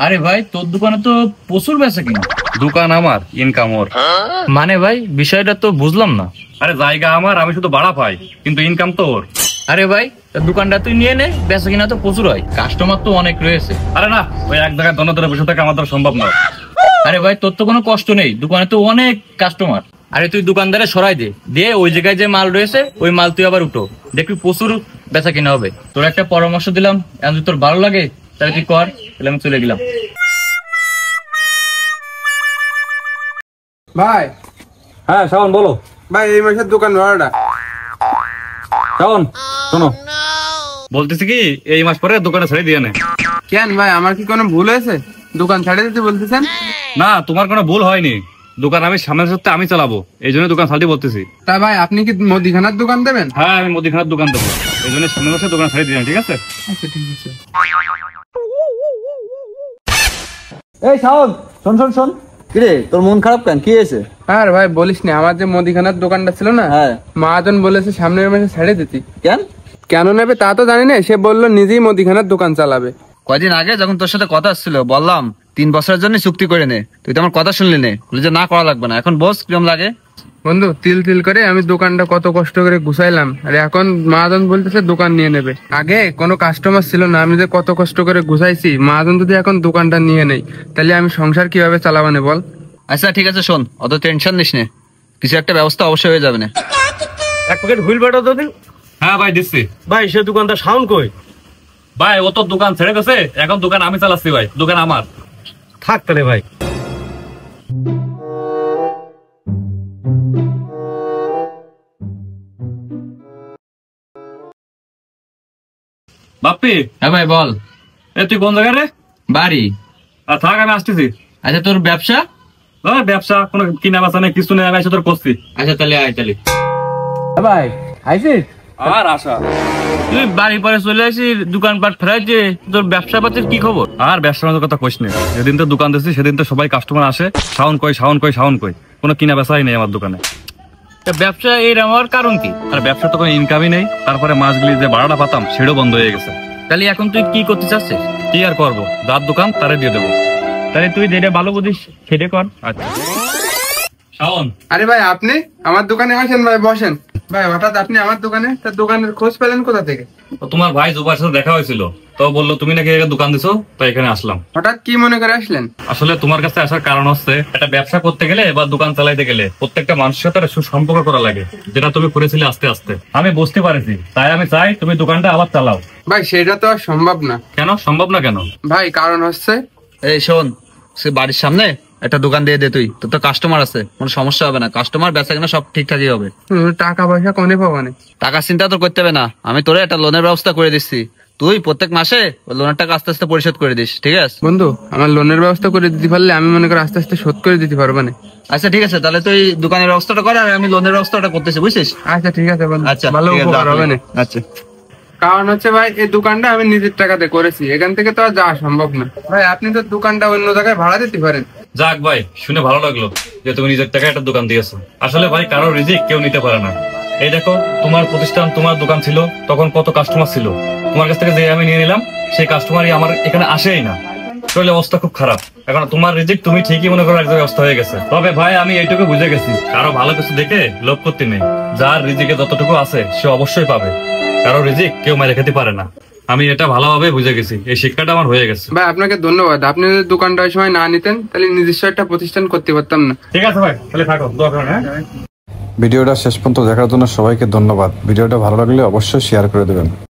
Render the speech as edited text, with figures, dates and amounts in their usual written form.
আরে ভাই, তোর দোকানে তো প্রচুর বেচা কিনা। দোকান আমার, ইনকাম ওর। মানে ভাই, বিষয়টা তো বুঝলাম না। আরে জায়গা আমার, আমি শুধু ভাড়া পাই, কিন্তু ইনকাম তো ওর। আরে ভাই, দোকানটা তুই নিয়ে নে, বেচা কিনা তো প্রচুর হয়, কাস্টমার তো অনেক রয়েছে। আরে না, ওই এক জায়গায় দোনো ধরে বসে থাকা আমার দ্বারা সম্ভব নয়। আরে ভাই, তোর তো কোনো কষ্ট নেই, দোকানে তো অনেক কাস্টমার। আরে তুই দোকানদারে সরাই দে, দিয়ে ওই জায়গায় যে মাল রয়েছে ওই মাল তুই আবার উঠো, দেখবি প্রচুর বেচা কিনা হবে। তোর একটা পরামর্শ দিলাম, এখন যদি তোর ভালো লাগে তাহলে তুই কর, তাহলে আমি চলে গেলাম। ভাই, হ্যাঁ শাওন বলো। ভাই এই মাসের দোকান ভাড়াটা। শাওন শোনো, বলতেছি কি এই মাস পরে দোকানে ছেড়ে দিয়ে নে। কেন ভাই, আমার কি কোনো ভুল হয়েছে? দোকান ছাড়ে দিতে বলতেছেন? না, তোমার কোনো ভুল হয়নি, দোকান আমি সামনের সপ্তাহে আমি চালাবো, এই জন্য দোকান ছাড়তে বলতেছি। তা ভাই আপনি কি মুদিখানার দোকান দেবেন? হ্যাঁ, আমি মুদিখানার দোকান দেবো, এই জন্য সামনের মাসে দোকান ছেড়ে দিয়ে, ঠিক আছে? আচ্ছা ঠিক আছে। এই শাওন, শোন শোন শোন, কিরে তোর মন খারাপ কেন? কি হয়েছে? আর ভাই বলিস না, আমার যে মুদিখানার দোকানটা ছিল না, হ্যাঁ। মহাজন বলেছে সামনের মাসে ছেড়ে দিতি। কেন? কেন নেবে তা তো জানি না, সে বললো নিজেই মুদিখানার দোকান চালাবে। কয়দিন আগে যখন তোর সাথে কথা ছিল বললাম 3 বছরের জন্য চুক্তি করে নে, তুই তো আমার কথা শুনলি নে, বলি যে না করা লাগবে না। এখন বস কিরম লাগে? বন্ধু, তিল তিল করে আমি দোকানটা কত কষ্ট করে গুছাইলাম, আর এখন মহাজন বলতেছে দোকান নিয়ে নেবে। আগে কোনো কাস্টমার ছিল না, আমি যে কত কষ্ট করে গুছাইছি, মহাজন যদি এখন দোকানটা নিয়ে নেই তাহলে আমি সংসার কিভাবে চালাবানে বল? আচ্ছা ঠিক আছে, শোন, অত টেনশন নিস নে, কিছু একটা ব্যবস্থা অবশ্যই হয়ে যাবে না। এক প্যাকেট হুইল বাটার তো দিন। হ্যাঁ ভাই দিচ্ছি। ভাই সে দোকানটা সাউন্ড কই? ভাই ও তো দোকান ছেড়ে গেছে, এখন দোকান আমি চালাচ্ছি ভাই, দোকান আমার। থাক তাহলে ভাই। বাপ্পি, হ্যাঁ ভাই বল। এ তুই কোন জায়গায় রে? বাড়ি। আর থাক, আমি আসতেছি। আচ্ছা, তোর ব্যবসা? ব্যবসা কোনো কিনা বেচা নেই, কিছু নেই, আমি এসে তোর করছি। আচ্ছা তাহলে আয় তাহলে। ভাই আইসিস? আর আশা তুই বাড়ি পরে চলে আসি, দোকানপাট ফেরাইছে, তোর ব্যবসা পাতির কি খবর? আর ব্যবসা বাণিজ্যের কথা কইস না, যেদিন তো দোকান দিচ্ছি সেদিন তো সবাই কাস্টমার আসে, শাওন কই শাওন কই শাওন কই, কোনো কিনা বেচাই নেই আমার দোকানে। ব্যবসা এর আমার কারণ কি? আর ব্যবসা তো কোনো ইনকামই নেই, তারপরে মাছগুলি যে ভাড়াটা পাতাম সেটাও বন্ধ হয়ে গেছে। তাহলে এখন তুই কি করতে চাচ্ছিস? কি আর করবো, যার দোকান তারে দিয়ে দেবো। তাহলে তুই যেটা ভালো বুঝিস সেটা কর। আচ্ছা শাওন। আরে ভাই, আপনি আমার দোকানে আসেন ভাই, বসেন। ভাই হঠাৎ আপনি আমার দোকানে, তার দোকানের খোঁজ পেলেন কোথা থেকে? তোমার ভাই জুবার সাথে দেখা হয়েছিল, তো বললো তুমি নাকি দোকান দিছো, তাই এখানে আসলাম। হঠাৎ কি মনে করে আসলেন? আসলে তোমার কাছে আসার কারণ হচ্ছে, একটা ব্যবসা করতে গেলে বা দোকান চালাইতে গেলে প্রত্যেকটা মানুষের সাথে সুসম্পর্ক করা লাগে, যেটা তুমি করেছিলে আস্তে আস্তে। আমি বুঝতে পারছি, তাই আমি চাই তুমি দোকানটা আবার চালাও। ভাই সেটা তো আর সম্ভব না। কেন সম্ভব না? কেন ভাই কারণ হচ্ছে, এই শোন, সে বাড়ির সামনে একটা দোকান দিয়ে দে তুই, তোর তো কাস্টমার আছে, কোনো সমস্যা হবে না, কাস্টমার বেচা কিনা সব ঠিকঠাকই হবে। টাকা পয়সা কোনে পাবানে? টাকার চিন্তা তোর করতে হবে না, আমি তোরে একটা লোনের ব্যবস্থা করে দিচ্ছি, তুই প্রত্যেক মাসে ওই লোনের টাকা আস্তে আস্তে পরিশোধ করে দিস, ঠিক আছে? বন্ধু, আমার লোনের ব্যবস্থা করে দিতে পারলে আমি মনে করি আস্তে আস্তে শোধ করে দিতে পারবো না। আচ্ছা ঠিক আছে, তাহলে তুই দোকানের ব্যবস্থাটা কর আর আমি লোনের ব্যবস্থাটা করতেছি, বুঝছিস? আচ্ছা ঠিক আছে বন্ধু, আচ্ছা ভালো ঠিক আছে, উপকার হবে না। আচ্ছা। কারণ হচ্ছে ভাই, এই দোকানটা আমি নিজের টাকাতে করেছি, এখান থেকে তো আর যাওয়া সম্ভব না। ভাই আপনি তো দোকানটা অন্য জায়গায় ভাড়া দিতে পারেন। যাক ভাই, শুনে ভালো লাগলো যে তুমি নিজের টাকায় একটা দোকান দিয়েছো। আসলে ভাই, কারো রিজিক কেউ নিতে পারে না। এই দেখো, তোমার প্রতিষ্ঠান, তোমার দোকান ছিল তখন কত কাস্টমার ছিল, তোমার কাছ থেকে যে আমি নিয়ে নিলাম সেই কাস্টমারই আমার এখানে আসেই না। শরীর অবস্থা খুব খারাপ। এখন তোমার রিজিক তুমি ঠিকই মনে করো একজন অবস্থা হয়ে গেছে। তবে ভাই আমি এইটুকু বুঝে গেছি, কারো ভালো কিছু দেখে লোভ করতে নেই। যার রিজিকে যতটুকু আছে সে অবশ্যই পাবে, কারো রিজিক কেউ মেরে খেতে পারে না। আমি এটা ভালোভাবে বুঝে গেছি, এই শিক্ষাটা আমার হয়ে গেছে। ভাই আপনাকে ধন্যবাদ, আপনি যদি দোকানটা ওই সময় না নিতেন তাহলে নিজস্ব একটা প্রতিষ্ঠান করতে পারতাম না। ঠিক আছে ভাই, তাহলে থাকো, দোয়া করুন। হ্যাঁ, ভিডিওটা শেষ পর্যন্ত দেখার জন্য সবাইকে ধন্যবাদ। ভিডিওটা ভালো লাগলে অবশ্যই শেয়ার করে দেবেন।